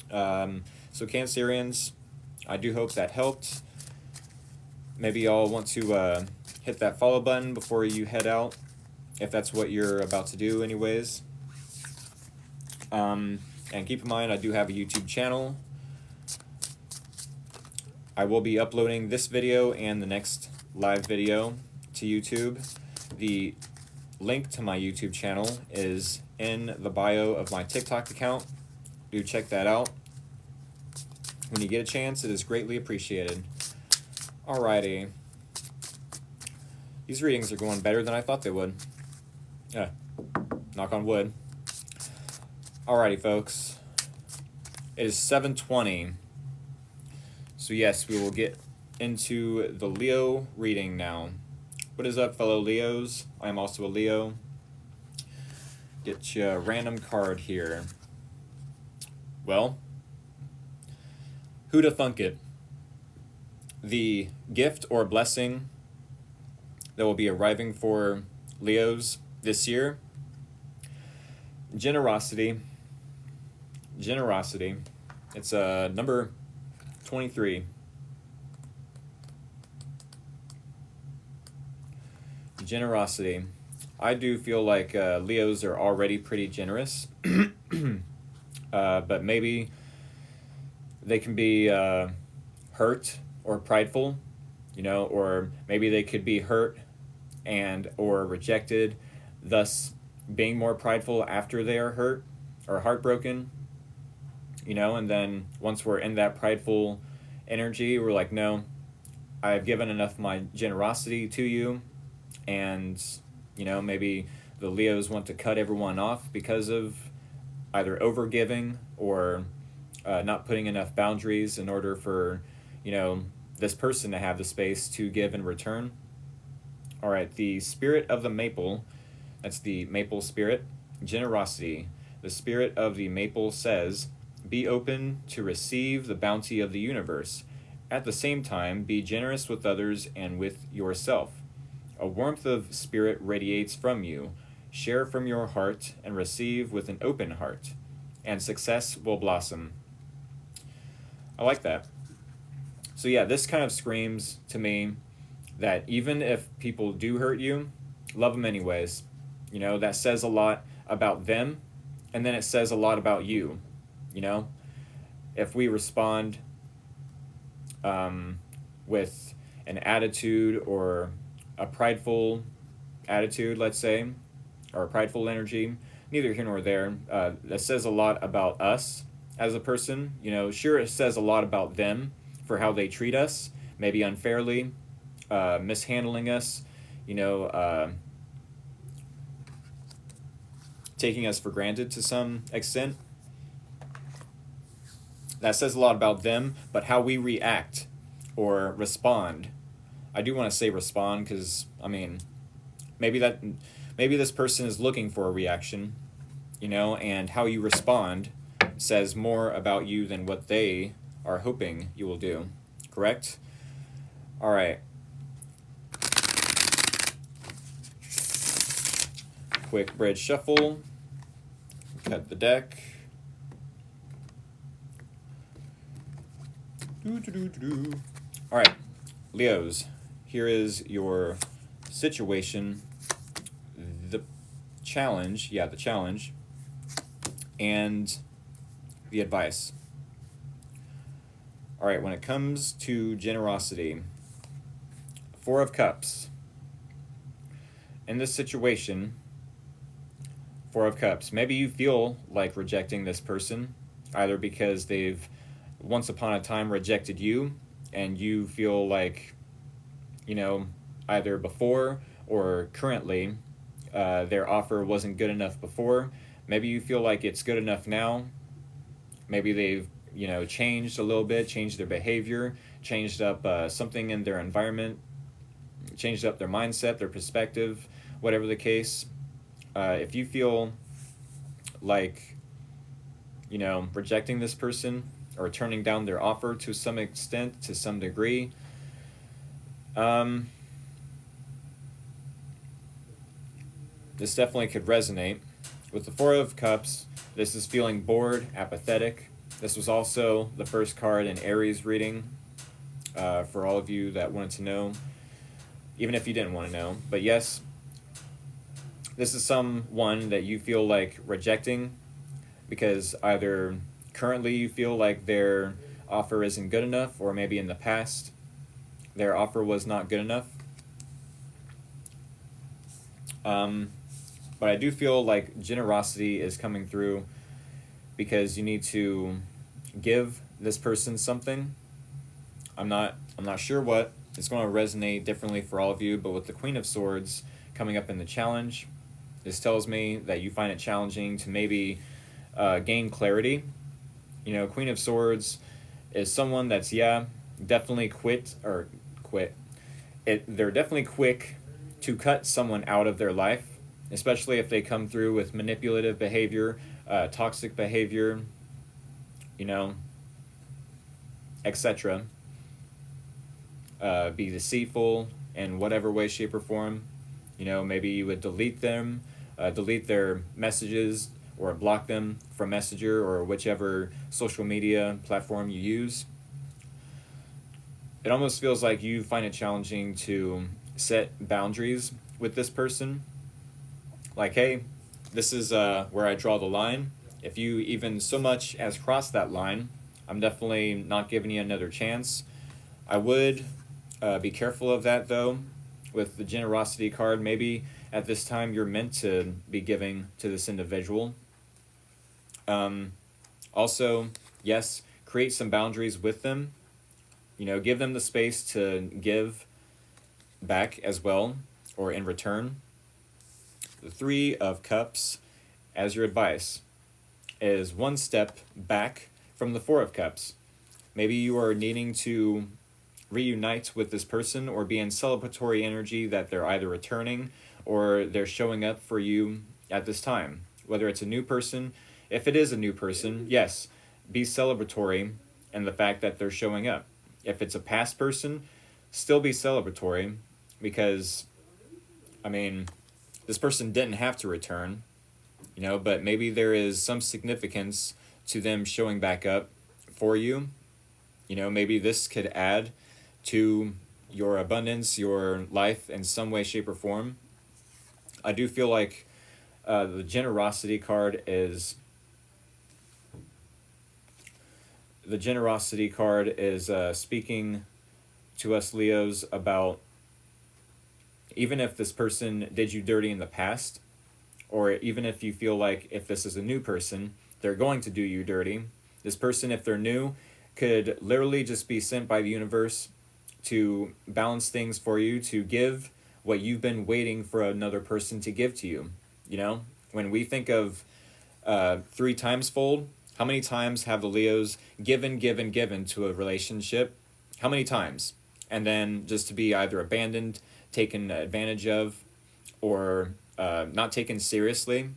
So Cancerians, I do hope that helped. Maybe y'all want to hit that follow button before you head out, if that's what you're about to do anyways. And keep in mind, I do have a YouTube channel. I will be uploading this video and the next live video to YouTube. The link to my YouTube channel is in the bio of my TikTok account. Do check that out. When you get a chance, it is greatly appreciated. Alrighty. These readings are going better than I thought they would. Yeah, knock on wood. Alrighty, folks. It is 7:20. So yes, we will get into the Leo reading now. What is up, fellow Leos? I am also a Leo. Get you a random card here. Well, who'da thunk it? The gift or blessing that will be arriving for Leos this year. Generosity. Generosity. It's number 23. Generosity. I do feel like Leos are already pretty generous, but maybe they can be hurt or prideful, or maybe they could be hurt and or rejected, thus being more prideful after they are hurt or heartbroken, and then once we're in that prideful energy, we're like, no, I've given enough of my generosity to you, and, maybe the Leos want to cut everyone off because of either overgiving or not putting enough boundaries in order for, this person to have the space to give in return. All right, the spirit of the maple, that's the maple spirit, generosity. The spirit of the maple says, be open to receive the bounty of the universe. At the same time, be generous with others and with yourself. A warmth of spirit radiates from you. Share from your heart and receive with an open heart, and success will blossom. I like that. So yeah, this kind of screams to me that even if people do hurt you, love them anyways. That says a lot about them, and then it says a lot about you. If we respond with an attitude or a prideful attitude, let's say, or a prideful energy, neither here nor there, that says a lot about us as a person. Sure, it says a lot about them for how they treat us, maybe unfairly, mishandling us, taking us for granted to some extent. That says a lot about them, but how we react or respond. I do want to say respond because, maybe this person is looking for a reaction, and how you respond says more about you than what they are hoping you will do. Correct? All right. Quick bridge shuffle. Cut the deck. All right, Leos, here is your situation, the challenge, and the advice. All right, when it comes to generosity, Four of Cups. In this situation, Four of Cups, maybe you feel like rejecting this person, either because they've once upon a time rejected you, and you feel like, either before or currently, their offer wasn't good enough before. Maybe you feel like it's good enough now. Maybe they've, changed a little bit, changed their behavior, changed up something in their environment, changed up their mindset, their perspective, whatever the case. If you feel like, rejecting this person or turning down their offer to some extent, to some degree, this definitely could resonate. With the Four of Cups, this is feeling bored, apathetic. This was also the first card in Aries reading, for all of you that wanted to know, even if you didn't want to know. But yes, this is someone that you feel like rejecting because either currently you feel like their offer isn't good enough, or maybe in the past their offer was not good enough. But I do feel like generosity is coming through because you need to give this person something. I'm not sure what. It's going to resonate differently for all of you, but with the Queen of Swords coming up in the challenge, this tells me that you find it challenging to maybe gain clarity. Queen of Swords is someone that's, definitely they're definitely quick to cut someone out of their life, especially if they come through with manipulative behavior, toxic behavior, etc. Be deceitful in whatever way, shape, or form. Maybe you would delete their messages, or block them from Messenger or whichever social media platform you use. It almost feels like you find it challenging to set boundaries with this person. Like, hey, this is where I draw the line. If you even so much as cross that line, I'm definitely not giving you another chance. I would be careful of that, though, with the generosity card. Maybe at this time you're meant to be giving to this individual. Also, yes, create some boundaries with them. Give them the space to give back as well, or in return. The Three of Cups, as your advice, is one step back from the Four of Cups. Maybe you are needing to reunite with this person or be in celebratory energy that they're either returning or they're showing up for you at this time. Whether it's a new person, if it is a new person, yes, be celebratory in the fact that they're showing up. If it's a past person, still be celebratory because, this person didn't have to return, but maybe there is some significance to them showing back up for you. Maybe this could add to your abundance, your life in some way, shape, or form. I do feel like the generosity card is speaking to us Leos about, even if this person did you dirty in the past, or even if you feel like if this is a new person, they're going to do you dirty. This person, if they're new, could literally just be sent by the universe to balance things for you, to give what you've been waiting for another person to give to you. When we think of 3 times fold, how many times have the Leos given to a relationship? How many times? And then just to be either abandoned, taken advantage of, or not taken seriously,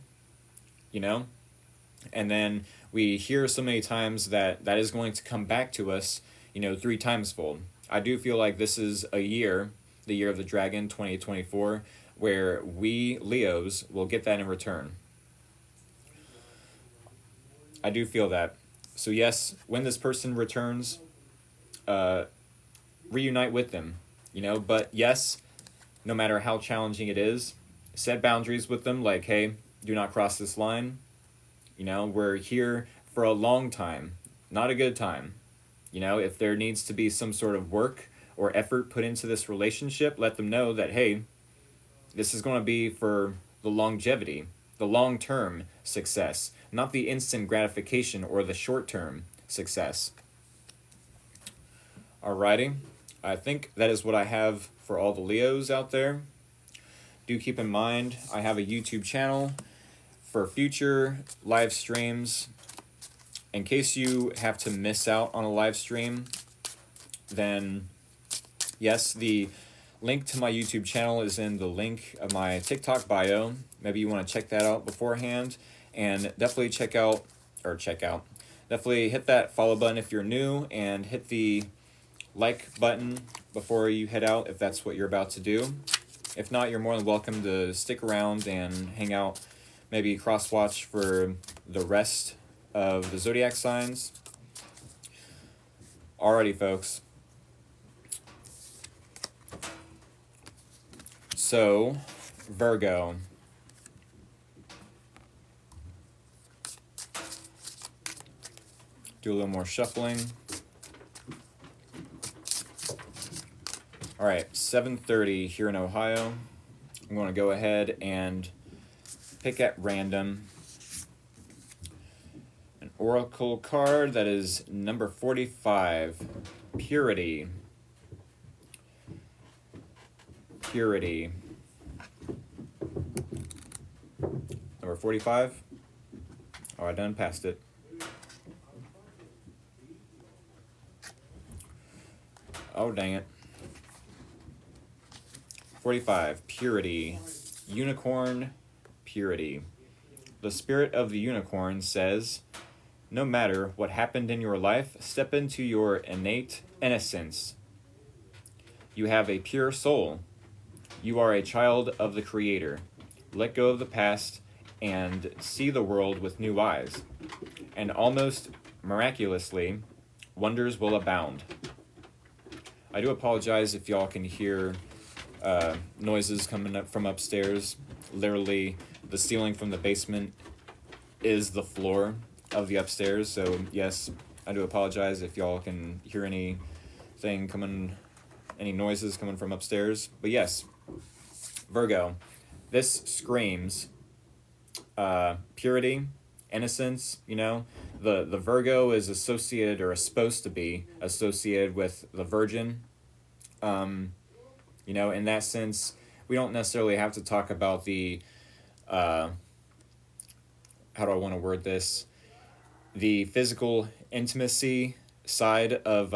And then we hear so many times that is going to come back to us, 3 times fold. I do feel like this is a year, the year of the dragon, 2024, where we Leos will get that in return. I do feel that. So yes, when this person returns, reunite with them, but yes, no matter how challenging it is, set boundaries with them, like, hey, do not cross this line. We're here for a long time, not a good time. If there needs to be some sort of work or effort put into this relationship, let them know that, hey, this is going to be for the longevity, the long-term success, not the instant gratification or the short-term success. Alrighty, I think that is what I have for all the Leos out there. Do keep in mind, I have a YouTube channel for future live streams. In case you have to miss out on a live stream, then yes, the link to my YouTube channel is in the link of my TikTok bio. Maybe you want to check that out beforehand, and definitely definitely hit that follow button if you're new, and hit the like button before you head out if that's what you're about to do. If not, you're more than welcome to stick around and hang out, maybe cross-watch for the rest of the zodiac signs. Alrighty, folks. So, Virgo. Do a little more shuffling. All right, 7:30 here in Ohio. I'm going to go ahead and pick at random an oracle card that is number 45, Purity. Purity. Number 45. Oh, I done passed it. Oh, dang it. 45, Purity. Unicorn, Purity. The spirit of the unicorn says, no matter what happened in your life, step into your innate innocence. You have a pure soul. You are a child of the Creator. Let go of the past and see the world with new eyes. And almost miraculously, wonders will abound. I do apologize if y'all can hear noises coming up from upstairs. Literally, the ceiling from the basement is the floor of the upstairs. So yes, I do apologize if y'all can hear any noises coming from upstairs. But yes, Virgo, this screams purity, innocence. The Virgo is associated, or is supposed to be associated, with the Virgin. In that sense, we don't necessarily have to talk about the how do I want to word this? The physical intimacy side of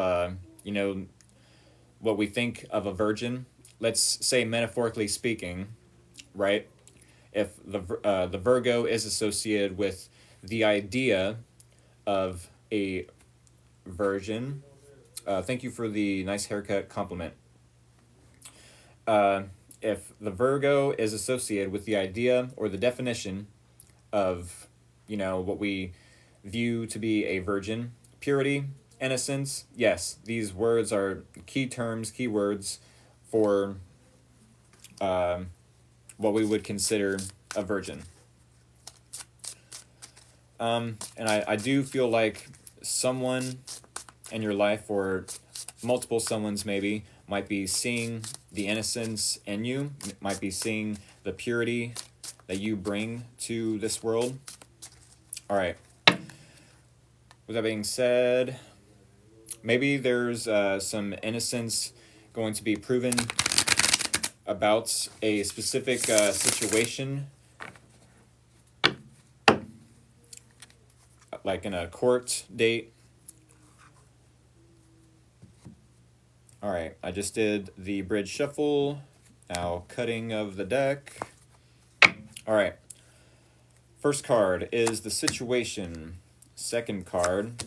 what we think of a virgin. Let's say, metaphorically speaking, right? If the Virgo is associated with the idea of a virgin. Thank you for the nice haircut compliment. Uh, if the Virgo is associated with the idea or the definition of, what we view to be a virgin, purity, innocence, yes, these words are key terms, key words for what we would consider a virgin. And I do feel like someone in your life, or multiple someones maybe, might be seeing the innocence in you, might be seeing the purity that you bring to this world. All right. With that being said, maybe there's some innocence going to be proven about a specific situation, like in a court date. All right, I just did the bridge shuffle, now cutting of the deck. All right, first card is the situation. Second card,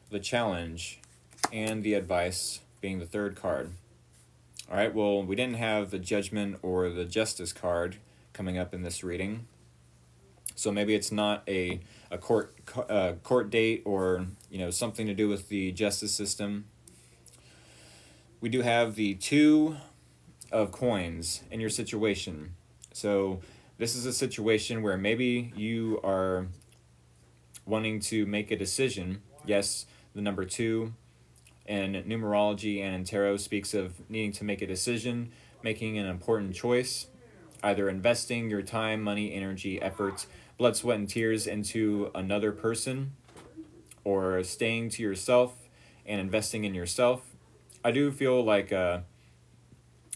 the challenge, and the advice being the third card. All right, well, we didn't have the judgment or the justice card coming up in this reading. So maybe it's not a court date, or something to do with the justice system. We do have the Two of Coins in your situation. So this is a situation where maybe you are wanting to make a decision. Yes, the number 2 in numerology and in tarot speaks of needing to make a decision, making an important choice, either investing your time, money, energy, effort, blood, sweat, and tears into another person, or staying to yourself and investing in yourself. I do feel like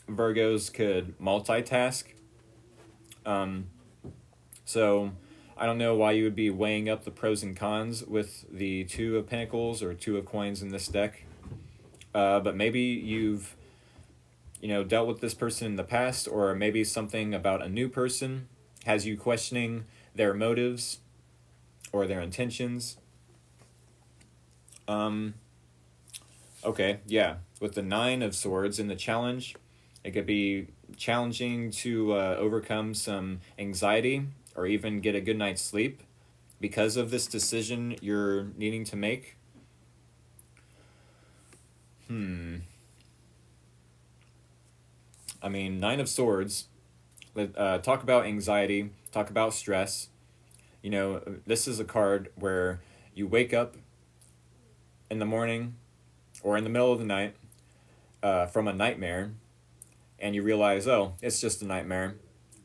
Virgos could multitask. So I don't know why you would be weighing up the pros and cons with the Two of Pentacles or Two of Coins in this deck. But maybe you've dealt with this person in the past, or maybe something about a new person has you questioning their motives or their intentions. Okay, yeah. With the Nine of Swords in the challenge, it could be challenging to overcome some anxiety or even get a good night's sleep because of this decision you're needing to make. I mean, Nine of Swords, talk about anxiety, talk about stress. This is a card where you wake up in the morning or in the middle of the night from a nightmare, and you realize, oh, it's just a nightmare.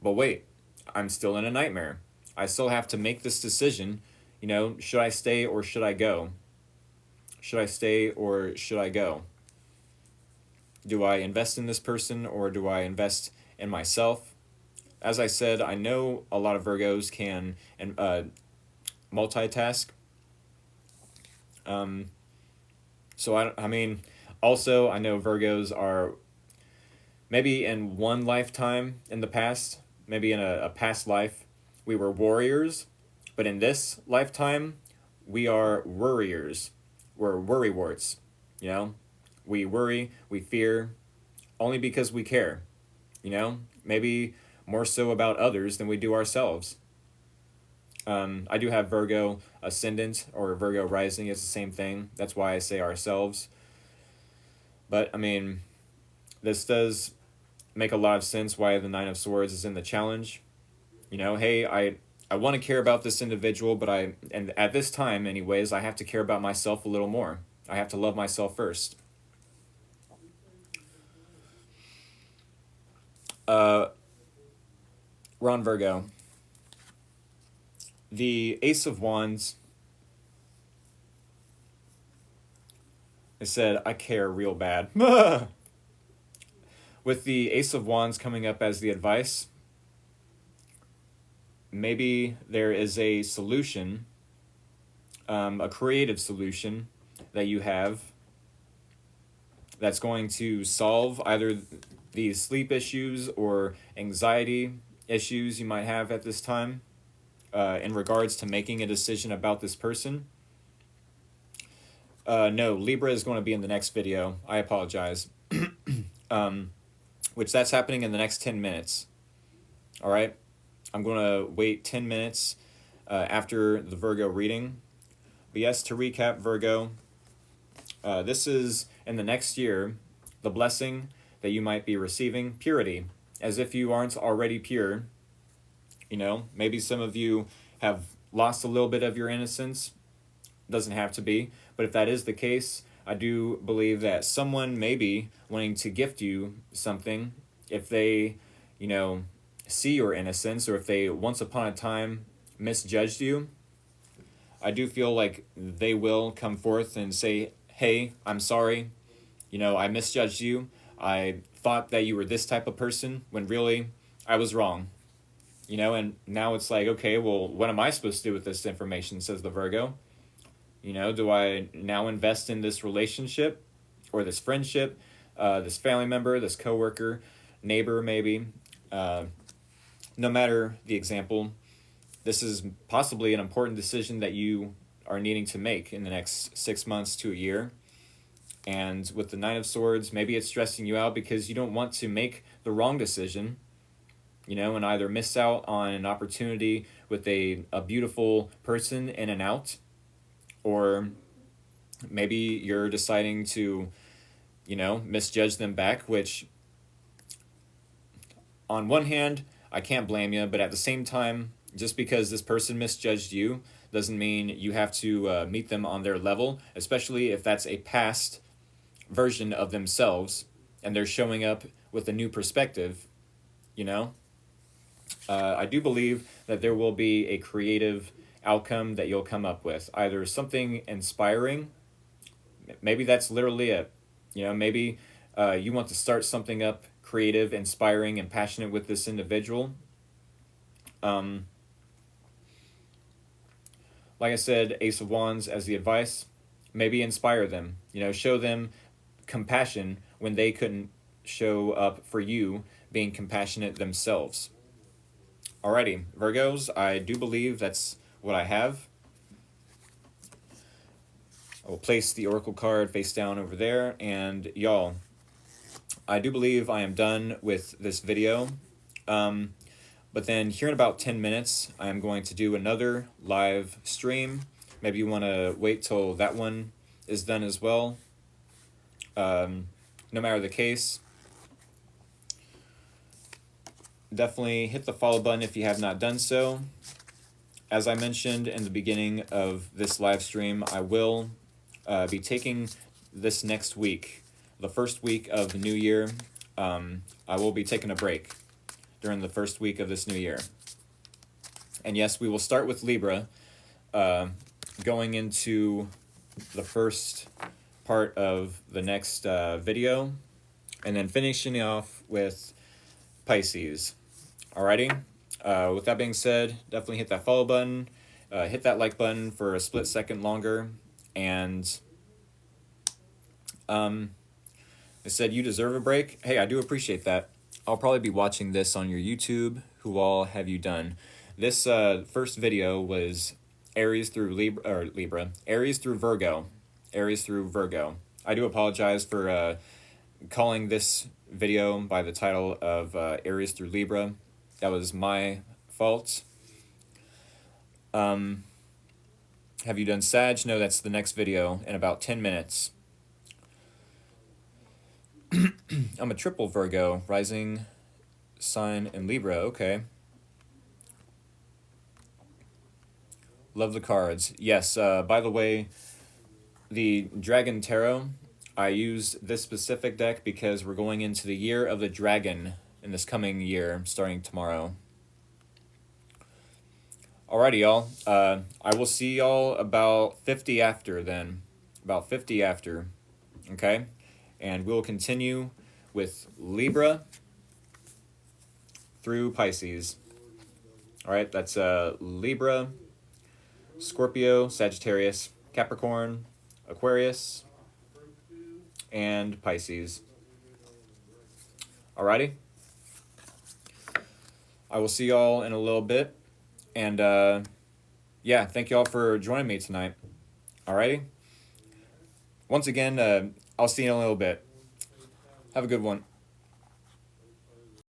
But wait, I'm still in a nightmare. I still have to make this decision. Should I stay or should I go? Should I stay or should I go? Do I invest in this person or do I invest in myself? As I said, I know a lot of Virgos can multitask. So I mean, also I know Virgos are maybe in one lifetime in the past, maybe in a past life, we were warriors, but in this lifetime, we are worriers. We're worrywarts. We worry, we fear, only because we care. Maybe more so about others than we do ourselves. I do have Virgo ascendant, or Virgo rising. It's the same thing. That's why I say ourselves. But I mean, this does make a lot of sense why the Nine of Swords is in the challenge. Hey, I want to care about this individual, but and at this time anyways, I have to care about myself a little more. I have to love myself first. Ron Virgo. The Ace of Wands. I said, I care real bad. With the Ace of Wands coming up as the advice, maybe there is a solution, a creative solution that you have that's going to solve either the sleep issues or anxiety issues you might have at this time in regards to making a decision about this person. No, Libra is going to be in the next video. I apologize. Which that's happening in the next 10 minutes. All right? I'm going to wait 10 minutes after the Virgo reading. But yes, to recap, Virgo, this is in the next year, the blessing that you might be receiving, purity, as if you aren't already pure. You know, maybe some of you have lost a little bit of your innocence. Doesn't have to be. But if that is the case, I do believe that someone may be wanting to gift you something if they, you know, see your innocence, or if they once upon a time misjudged you. I do feel like they will come forth and say, hey, I'm sorry. You know, I misjudged you. I thought that you were this type of person when really I was wrong. You know, and now it's like, okay, well, what am I supposed to do with this information, says the Virgo. You know, do I now invest in this relationship or this friendship, this family member, this coworker, neighbor maybe? No matter the example, this is possibly an important decision that you are needing to make in the next 6 months to a year. And with the Nine of Swords, maybe it's stressing you out because you don't want to make the wrong decision, you know, and either miss out on an opportunity with a beautiful person in and out. Or maybe you're deciding to, you know, misjudge them back, which on one hand, I can't blame you, but at the same time, just because this person misjudged you doesn't mean you have to meet them on their level, especially if that's a past version of themselves and they're showing up with a new perspective, you know? I do believe that there will be a creative outcome that you'll come up with, either something inspiring, maybe that's literally it, you know, maybe you want to start something up creative, inspiring, and passionate with this individual. Like I said, Ace of Wands as the advice, maybe inspire them, you know, show them compassion when they couldn't show up for you being compassionate themselves. Alrighty, Virgos, I do believe that's what I have. I will place the Oracle card face down over there, and y'all, I do believe I am done with this video. But then here in about 10 minutes, I am going to do another live stream. Maybe you want to wait till that one is done as well. No matter the case, definitely hit the follow button if you have not done so. As I mentioned in the beginning of this live stream, I will be taking this next week, the first week of the new year. I will be taking a break during the first week of this new year. And yes, we will start with Libra, going into the first part of the next video, and then finishing off with Pisces. Alrighty? With that being said, definitely hit that follow button, hit that like button for a split second longer, and I said you deserve a break. Hey, I do appreciate that. I'll probably be watching this on your YouTube. Who all have you done? This first video was Aries through Libra, Aries through Virgo, Aries through Virgo. I do apologize for calling this video by the title of Aries through Libra. That was my fault. Have you done Sag? No, that's the next video in about 10 minutes. I'm a triple Virgo, rising sign in Libra. Okay. Love the cards. Yes, by the way, the Dragon Tarot, I use this specific deck because we're going into the year of the dragon in this coming year, starting tomorrow. Alrighty, y'all. I will see y'all about 50 after then. About 50 after. Okay? And we'll continue with Libra through Pisces. Alright, that's Libra, Scorpio, Sagittarius, Capricorn, Aquarius, and Pisces. Alrighty? I will see y'all in a little bit. And yeah, thank y'all for joining me tonight. Alrighty? Once again, I'll see you in a little bit. Have a good one.